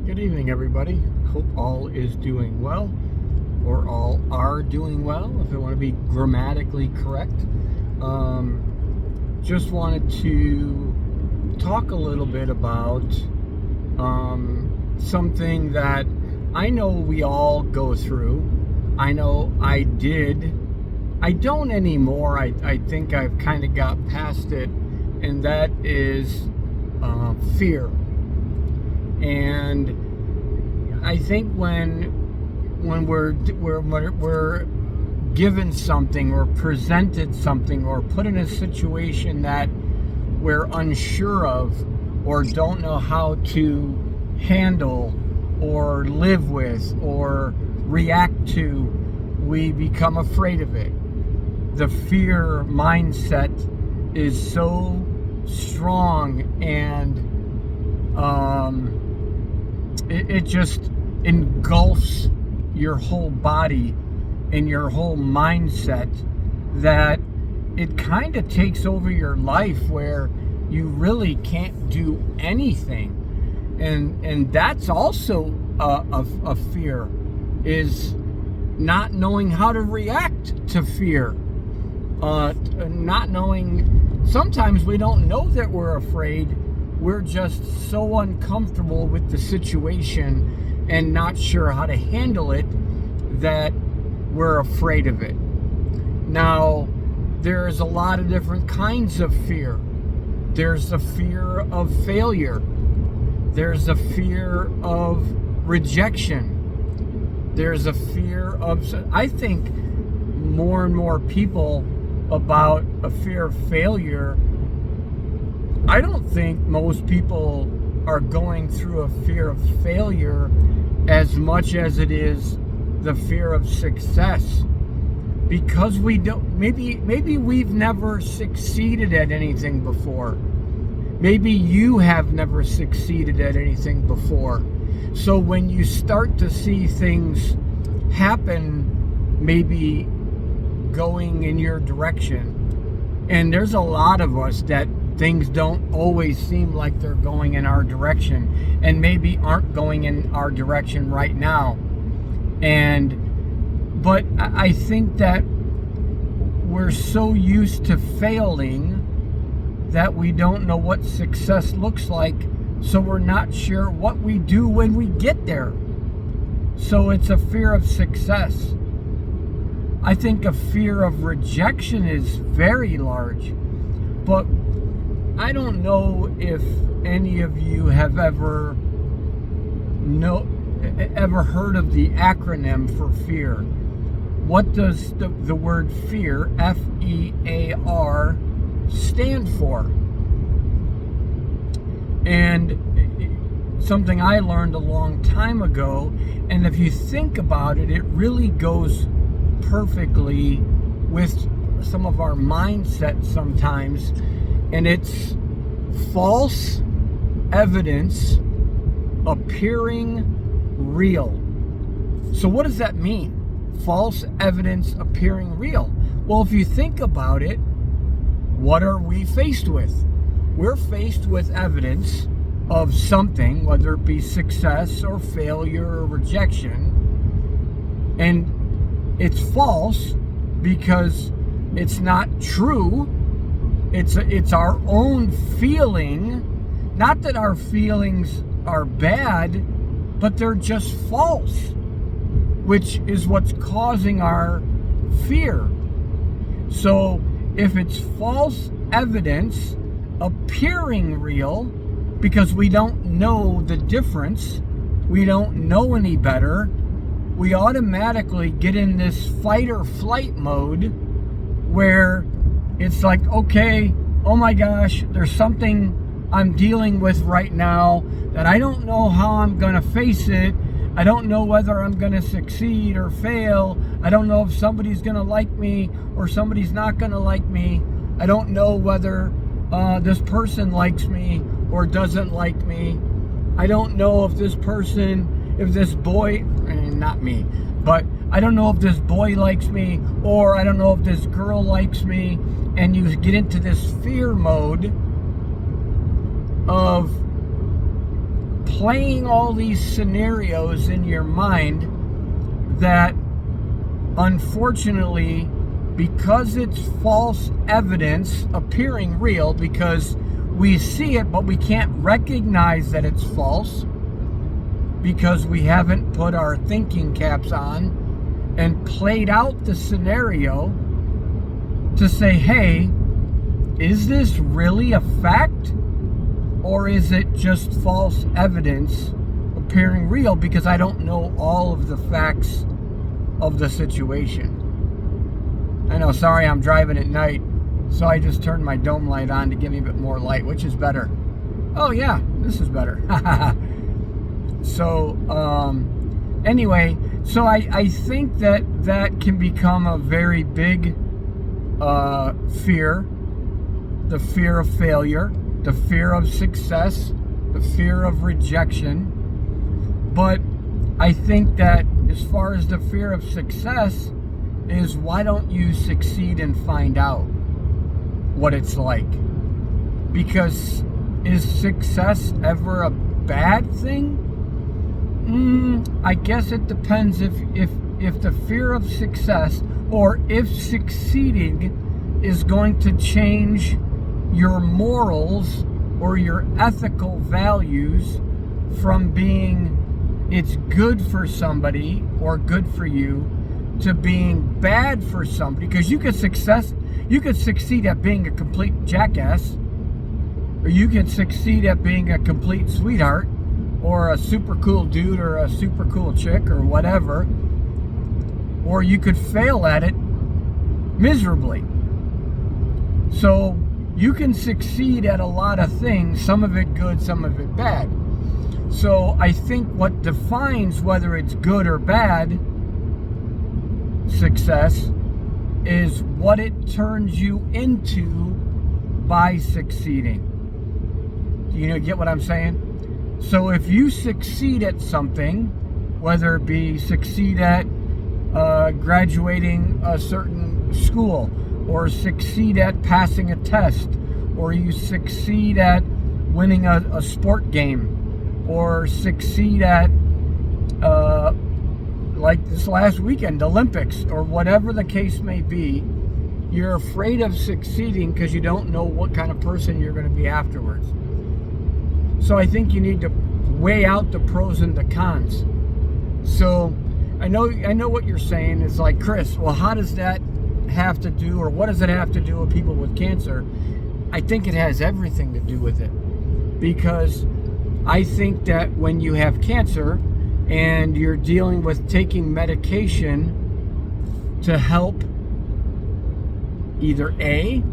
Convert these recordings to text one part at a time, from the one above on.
Good evening, everybody. Hope all is doing well, or all are doing well, if I want to be grammatically correct. Just wanted to talk a little bit about something that I know we all go through. I know I did. I don't anymore. I think I've kind of got past it, and that is fear. And I think when we're given something or presented something or put in a situation that we're unsure of or don't know how to handle or live with or react to, we become afraid of it. The fear mindset is so strong, and it just engulfs your whole body and your whole mindset, that it kind of takes over your life where you really can't do anything. And that's also a fear, is not knowing how to react to fear. Not knowing, sometimes we don't know that we're afraid. We're just so uncomfortable with the situation and not sure how to handle it that we're afraid of it. Now, there's a lot of different kinds of fear. There's the fear of failure. There's a fear of rejection. There's a fear of, I think more and more people about a fear of failure. I don't think most people are going through a fear of failure as much as it is the fear of success, because we don't, maybe we've never succeeded at anything before. Maybe you have never succeeded at anything before. So when you start to see things happen, maybe going in your direction, and there's a lot of us that things don't always seem like they're going in our direction, and maybe aren't going in our direction right now. But I think that we're so used to failing that we don't know what success looks like, so we're not sure what we do when we get there. So it's a fear of success. I think a fear of rejection is very large, but I don't know if any of you have ever heard of the acronym for fear. What does the word fear, F-E-A-R, stand for? And something I learned a long time ago, and if you think about it, it really goes perfectly with some of our mindset sometimes, and it's false evidence appearing real. So what does that mean? False evidence appearing real. Well, if you think about it, what are we faced with? We're faced with evidence of something, whether it be success or failure or rejection, and it's false because it's not true. It's our own feeling. Not that our feelings are bad, but they're just false, which is what's causing our fear. So if it's false evidence appearing real, because we don't know the difference, we don't know any better, we automatically get in this fight or flight mode where it's like, okay, oh my gosh, there's something I'm dealing with right now that I don't know how I'm going to face it. I don't know whether I'm going to succeed or fail. I don't know if somebody's going to like me or somebody's not going to like me. I don't know whether this person likes me or doesn't like me. I don't know if this boy, not me, but I don't know if this boy likes me, or I don't know if this girl likes me. And you get into this fear mode of playing all these scenarios in your mind that, unfortunately, because it's false evidence appearing real, because we see it but we can't recognize that it's false because we haven't put our thinking caps on and played out the scenario to say, hey, is this really a fact, or is it just false evidence appearing real because I don't know all of the facts of the situation? I know, sorry, I'm driving at night, so I just turned my dome light on to give me a bit more light, which is better. Oh yeah, this is better. So, anyway, so I think that can become a very big fear. The fear of failure, the fear of success, the fear of rejection. But I think that as far as the fear of success is, why don't you succeed and find out what it's like? Because is success ever a bad thing? I guess it depends if the fear of success, or if succeeding is going to change your morals or your ethical values from being it's good for somebody or good for you to being bad for somebody. Because you could succeed at being a complete jackass, or you could succeed at being a complete sweetheart, or a super cool dude, or a super cool chick, or whatever, or you could fail at it miserably. So you can succeed at a lot of things, some of it good, some of it bad. So I think what defines whether it's good or bad success is what it turns you into by succeeding. You get what I'm saying? So if you succeed at something, whether it be succeed at graduating a certain school, or succeed at passing a test, or you succeed at winning a sport game, or succeed at like this last weekend, Olympics, or whatever the case may be, you're afraid of succeeding because you don't know what kind of person you're going to be afterwards. So I think you need to weigh out the pros and the cons. So I know what you're saying is like, Chris, well, how does that have to do, or what does it have to do with people with cancer? I think it has everything to do with it, because I think that when you have cancer and you're dealing with taking medication to help either A,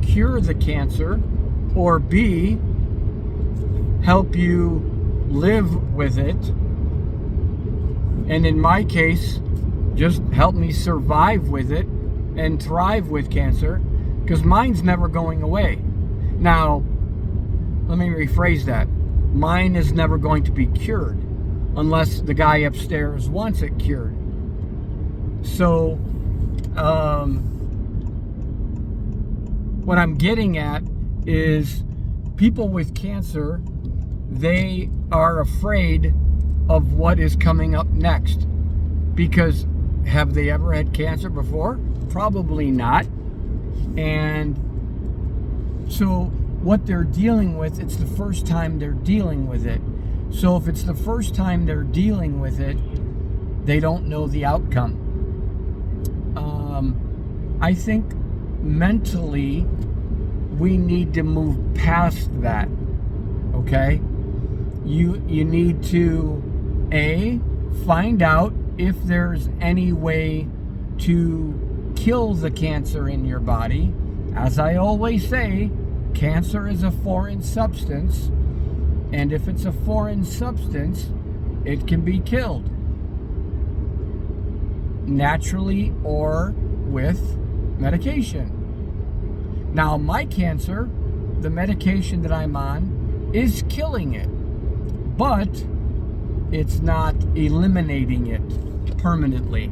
cure the cancer, or B, help you live with it, and in my case, just help me survive with it and thrive with cancer, because mine's never going away. Now, let me rephrase that. Mine is never going to be cured unless the guy upstairs wants it cured. So, what I'm getting at is people with cancer, they are afraid of what is coming up next, because have they ever had cancer before? Probably not. And so what they're dealing with, it's the first time they're dealing with it. So if it's the first time they're dealing with it, they don't know the outcome. I think mentally we need to move past that. Okay? You need to A, find out if there's any way to kill the cancer in your body. As I always say, cancer is a foreign substance, and if it's a foreign substance, it can be killed naturally or with medication. Now, my cancer, the medication that I'm on is killing it, but it's not eliminating it permanently.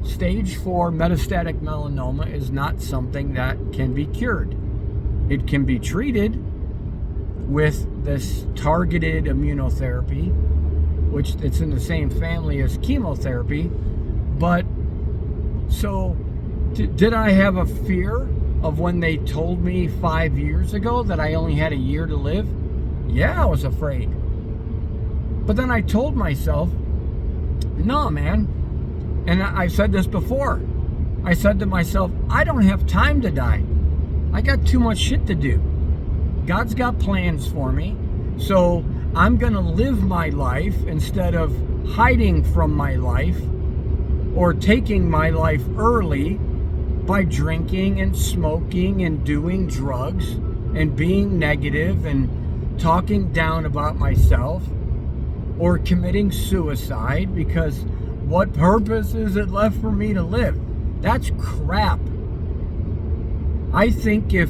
Stage 4 metastatic melanoma is not something that can be cured. It can be treated with this targeted immunotherapy, which it's in the same family as chemotherapy. But so did I have a fear of when they told me 5 years ago that I only had a year to live? Yeah, I was afraid. But then I told myself, no, man. And I said this before. I said to myself, I don't have time to die. I got too much shit to do. God's got plans for me. So I'm going to live my life instead of hiding from my life or taking my life early by drinking and smoking and doing drugs and being negative and talking down about myself or committing suicide, because what purpose is it left for me to live? That's crap. I think if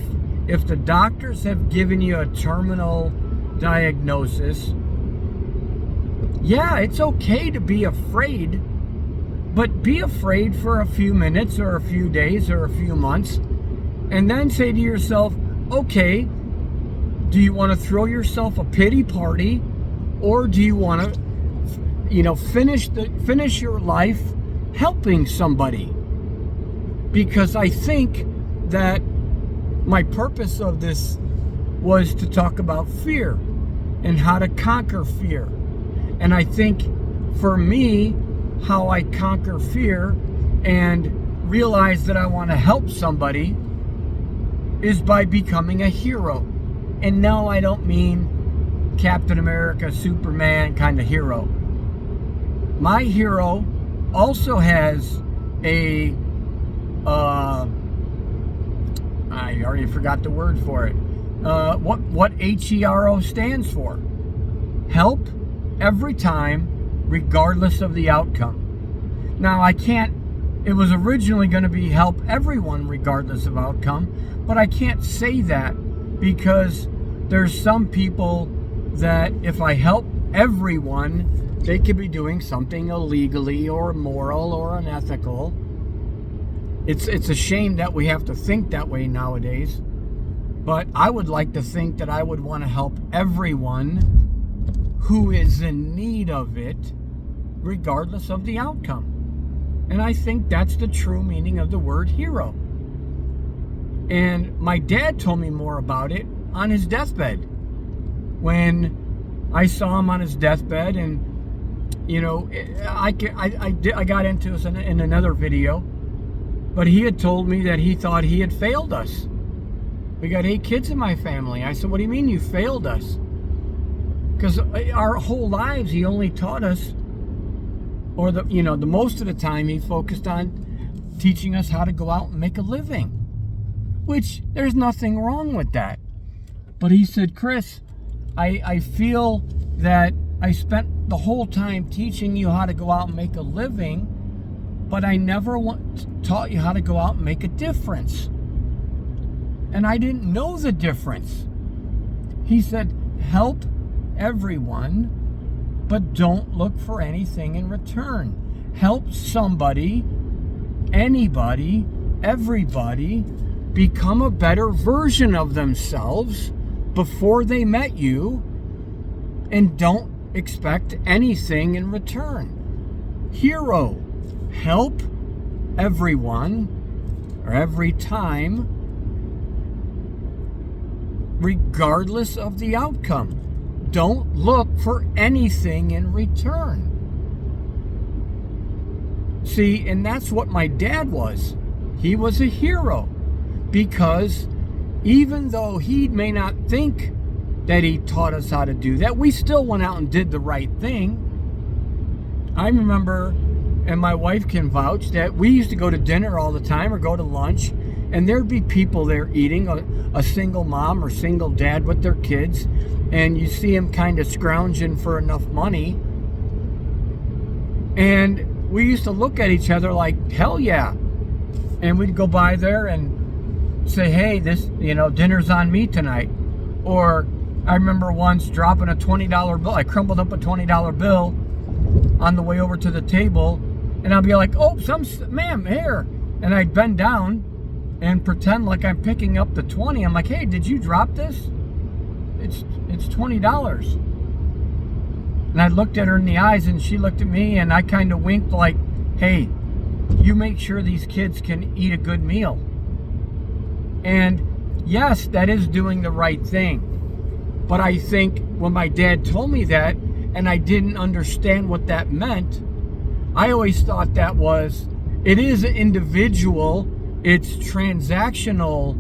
the doctors have given you a terminal diagnosis, yeah, it's okay to be afraid, but be afraid for a few minutes or a few days or a few months, and then say to yourself, okay, do you want to throw yourself a pity party, or do you want to, finish your life helping somebody? Because I think that my purpose of this was to talk about fear and how to conquer fear. And I think for me, how I conquer fear and realize that I want to help somebody is by becoming a hero. And no, I don't mean Captain America, Superman kind of hero. My hero also has a I already forgot the word for it. What HERO stands for? Help every time, regardless of the outcome. Now, it was originally going to be help everyone regardless of outcome, but I can't say that because there's some people that if I help everyone, they could be doing something illegally or immoral or unethical. It's a shame that we have to think that way nowadays, but I would like to think that I would want to help everyone who is in need of it, regardless of the outcome. And I think that's the true meaning of the word hero. And my dad told me more about it on his deathbed. When I saw him on his deathbed, and I got into this in another video. But he had told me that he thought he had failed us. We got 8 kids in my family. I said, what do you mean you failed us? Because our whole lives he only taught us, or the most of the time he focused on teaching us how to go out and make a living. Which there's nothing wrong with that. But he said, Chris, I feel that I spent the whole time teaching you how to go out and make a living, but I never taught you how to go out and make a difference. And I didn't know the difference. He said, help everyone, but don't look for anything in return. Help somebody, anybody, everybody become a better version of themselves before they met you, and don't expect anything in return. Hero. Help everyone, or every time, regardless of the outcome. Don't look for anything in return. See, and that's what my dad was. He was a hero, because even though he may not think that he taught us how to do that, we still went out and did the right thing. I remember, and my wife can vouch, that we used to go to dinner all the time or go to lunch, and there'd be people there eating, a single mom or single dad with their kids, and you see them kind of scrounging for enough money, and we used to look at each other like, hell yeah. And we'd go by there and say, hey, this, dinner's on me tonight. Or I remember once dropping a $20 bill. I crumpled up a $20 bill on the way over to the table, and I'll be like, oh, ma'am, here. And I'd bend down and pretend like I'm picking up the 20. I'm like, hey, did you drop this? it's $20. And I looked at her in the eyes, and she looked at me, and I kind of winked like, hey, you make sure these kids can eat a good meal. And yes, that is doing the right thing. But I think when my dad told me that, and I didn't understand what that meant, I always thought that was, it is individual, it's transactional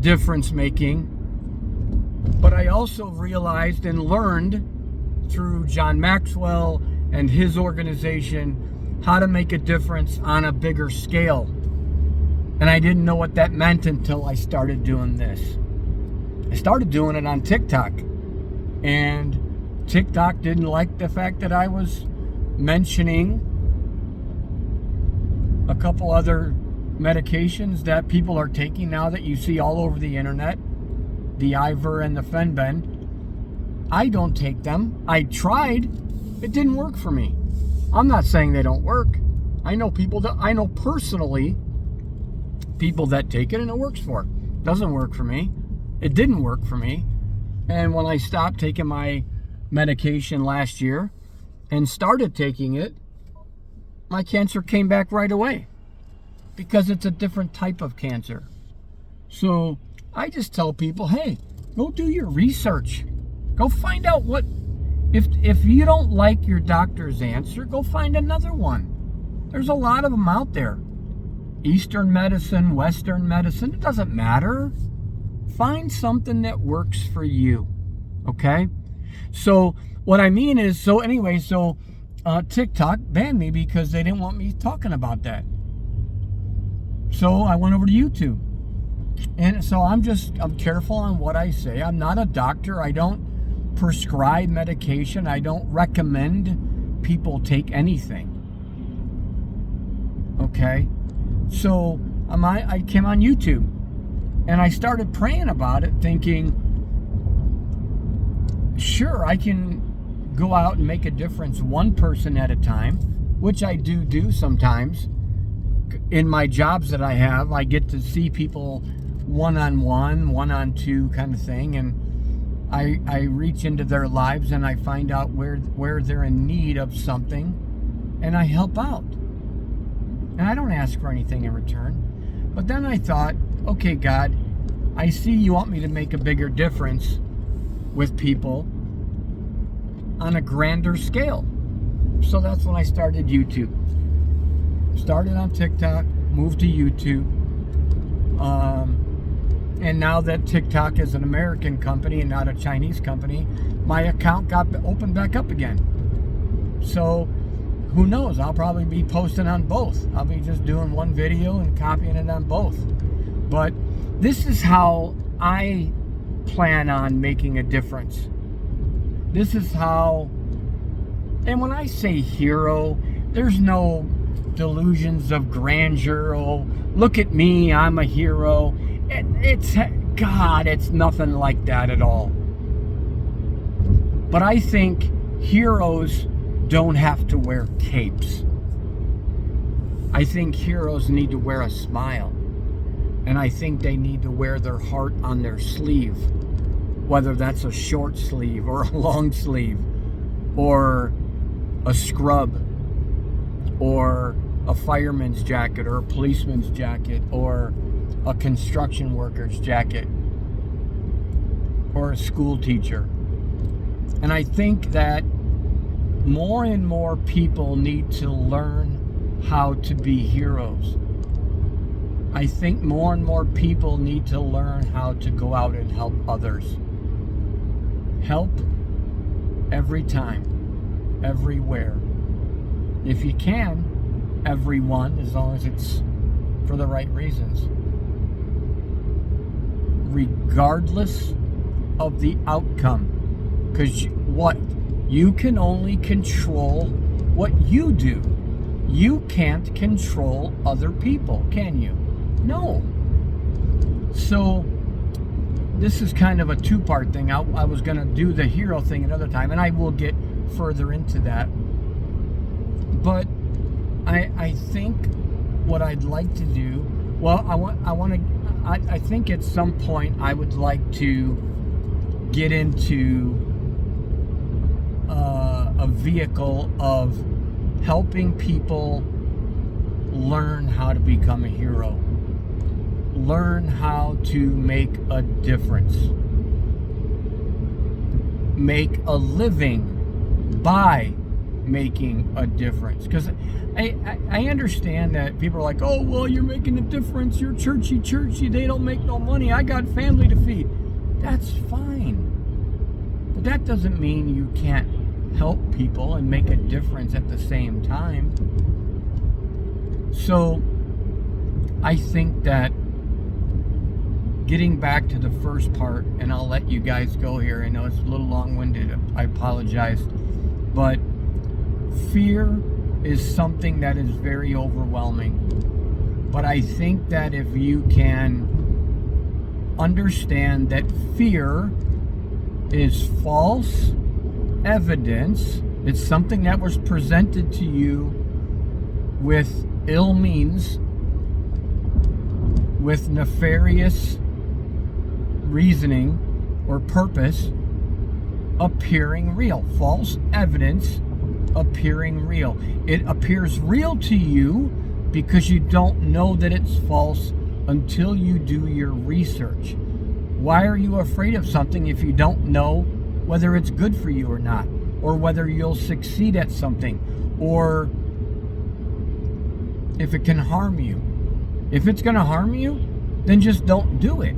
difference making. But I also realized and learned through John Maxwell and his organization how to make a difference on a bigger scale. And I didn't know what that meant until I started doing this. I started doing it on TikTok. And TikTok didn't like the fact that I was mentioning a couple other medications that people are taking now that you see all over the internet. The Iver and the Fenben. I don't take them. I tried. It didn't work for me. I'm not saying they don't work. I know personally people that take it and it works for it. Doesn't work for me. It didn't work for me. And when I stopped taking my medication last year and started taking it, my cancer came back right away because it's a different type of cancer. So I just tell people, hey, go do your research. Go find out what, if you don't like your doctor's answer, go find another one. There's a lot of them out there. Eastern medicine, Western medicine, it doesn't matter. Find something that works for you, okay? So what I mean is, TikTok banned me because they didn't want me talking about that. So I went over to YouTube. And so I'm careful on what I say. I'm not a doctor. I don't prescribe medication. I don't recommend people take anything. Okay? So I came on YouTube and I started praying about it, thinking, sure, I can go out and make a difference one person at a time, which I do sometimes. In my jobs that I have, I get to see people one-on-one, one-on-two kind of thing, and I reach into their lives and I find out where they're in need of something, and I help out. And I don't ask for anything in return. But then I thought, okay, God, I see you want me to make a bigger difference with people on a grander scale. So that's when I started YouTube. Started on TikTok, moved to YouTube. And now that TikTok is an American company and not a Chinese company, my account got opened back up again. So who knows? I'll probably be posting on both. I'll be just doing one video and copying it on both. But this is how I plan on making a difference. This is how, and when I say hero, there's no delusions of grandeur. Oh, look at me, I'm a hero. It's nothing like that at all. But I think heroes don't have to wear capes. I think heroes need to wear a smile. And I think they need to wear their heart on their sleeve, whether that's a short sleeve or a long sleeve, or a scrub, or a fireman's jacket, or a policeman's jacket, or a construction worker's jacket, or a school teacher. And I think that more and more people need to learn how to be heroes. I think more and more people need to learn how to go out and help others. Help every time, everywhere. If you can, everyone, as long as it's for the right reasons. Regardless of the outcome. Because you can only control what you do. You can't control other people, can you? No. So this is kind of a two-part thing. I was going to do the hero thing another time, and I will get further into that. But I think what I'd like to do, well, I think at some point I would like to get into a vehicle of helping people learn how to become a hero, learn how to make a difference, make a living by making a difference. Because I understand that people are like, oh, well, you're making a difference, you're churchy, they don't make no money, I got family to feed. That's fine, but that doesn't mean you can't help people and make a difference at the same time. So I think that getting back to the first part, and I'll let you guys go here, I know it's a little long-winded, I apologize, but fear is something that is very overwhelming. But I think that if you can understand that fear is false evidence, it's something that was presented to you with ill means, with nefarious reasoning or purpose, appearing real. False evidence appearing real. It appears real to you because you don't know that it's false until you do your research. Why are you afraid of something if you don't know whether it's good for you or not, or whether you'll succeed at something, or if it can harm you? If it's going to harm you, then just don't do it.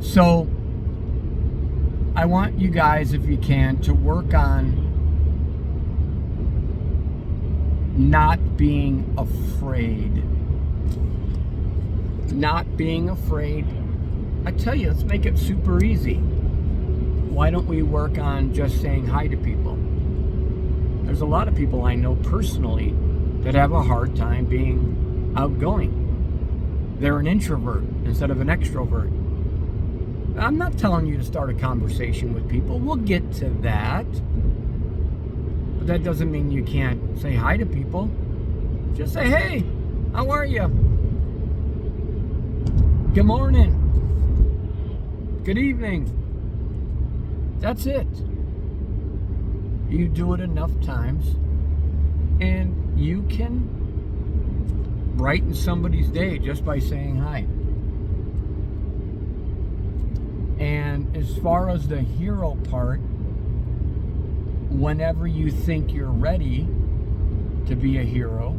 So I want you guys, if you can, to work on not being afraid. Not being afraid. I tell you, let's make it super easy. Why don't we work on just saying hi to people? There's a lot of people I know personally that have a hard time being outgoing. They're an introvert instead of an extrovert. I'm not telling you to start a conversation with people. We'll get to that. But that doesn't mean you can't say hi to people. Just say, hey, how are you? Good morning. Good evening. That's it. You do it enough times, and you can brighten somebody's day just by saying hi. And as far as the hero part, whenever you think you're ready to be a hero,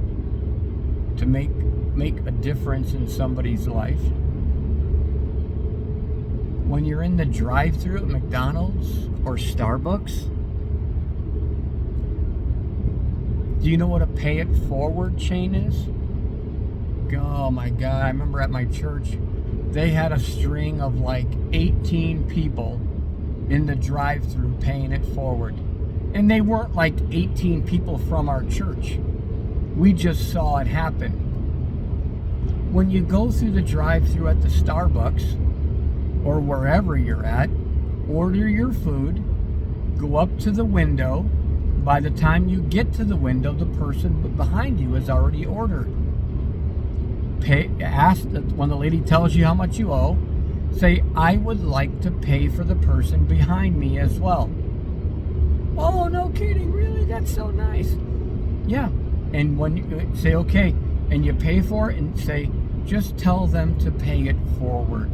to make a difference in somebody's life, when you're in the drive-thru at McDonald's or Starbucks, do you know what a pay it forward chain is? Oh my God, I remember at my church, they had a string of like 18 people in the drive-thru paying it forward. And they weren't like 18 people from our church. We just saw it happen. When you go through the drive-thru at the Starbucks or wherever you're at, order your food, go up to the window. By the time you get to the window, the person behind you has already ordered. Ask when the lady tells you how much you owe, say, I would like to pay for the person behind me as well. Oh, no kidding, really? That's so nice. Yeah. And when you say, okay, and you pay for it, and say, just tell them to pay it forward.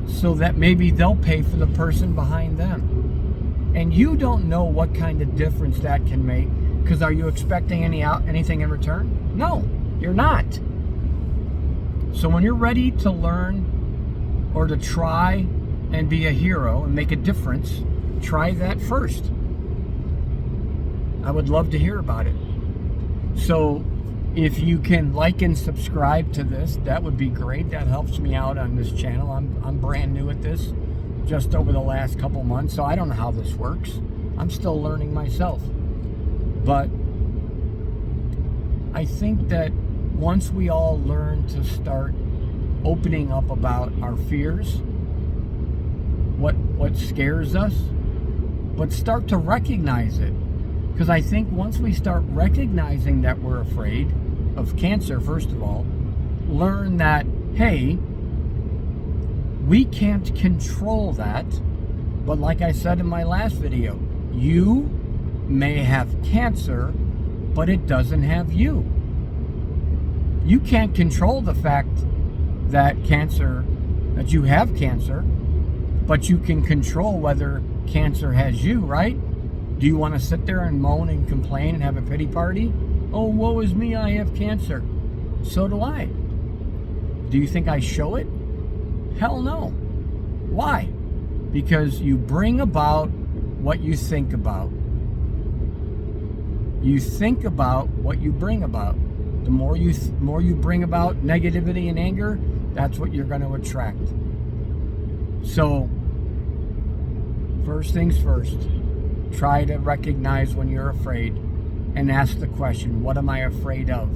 So that maybe they'll pay for the person behind them. And you don't know what kind of difference that can make, because are you expecting anything in return? No, you're not. So when you're ready to learn or to try and be a hero and make a difference, try that first. I would love to hear about it. So if you can like and subscribe to this, that would be great. That helps me out on this channel. I'm brand new at this, just over the last couple months, so I don't know how this works. I'm still learning myself. But I think that once we all learn to start opening up about our fears, what scares us, but start to recognize it. Because I think once we start recognizing that we're afraid, of cancer, first of all, learn that, hey, we can't control that. But like I said in my last video, you may have cancer, but it doesn't have you. You can't control the fact that you have cancer, but you can control whether cancer has you, right? Do you want to sit there and moan and complain and have a pity party? Oh, woe is me, I have cancer. So do I. Do you think I show it? Hell no. Why? Because you bring about what you think about. You think about what you bring about. The more you bring about negativity and anger, that's what you're going to attract. So, first things first, try to recognize when you're afraid and ask the question, what am I afraid of?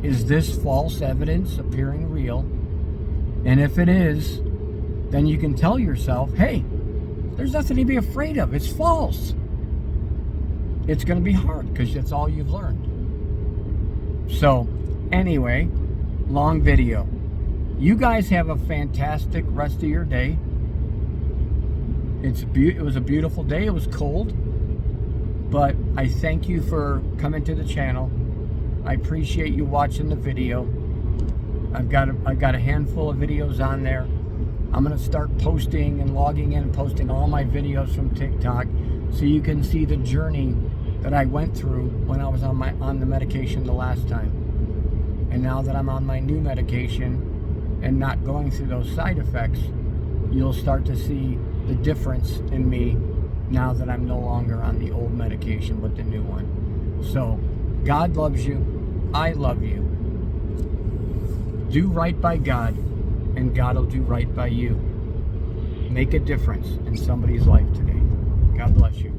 Is this false evidence appearing real? And if it is, then you can tell yourself, hey, there's nothing to be afraid of. It's false. It's going to be hard because that's all you've learned. So, anyway, long video. You guys have a fantastic rest of your day. It was a beautiful day. It was cold. But I thank you for coming to the channel. I appreciate you watching the video. I've got a handful of videos on there. I'm going to start posting and logging in and posting all my videos from TikTok so you can see the journey that I went through when I was on the medication the last time. And now that I'm on my new medication and not going through those side effects, you'll start to see the difference in me now that I'm no longer on the old medication but the new one. So, God loves you. I love you. Do right by God, and God will do right by you. Make a difference in somebody's life today. God bless you.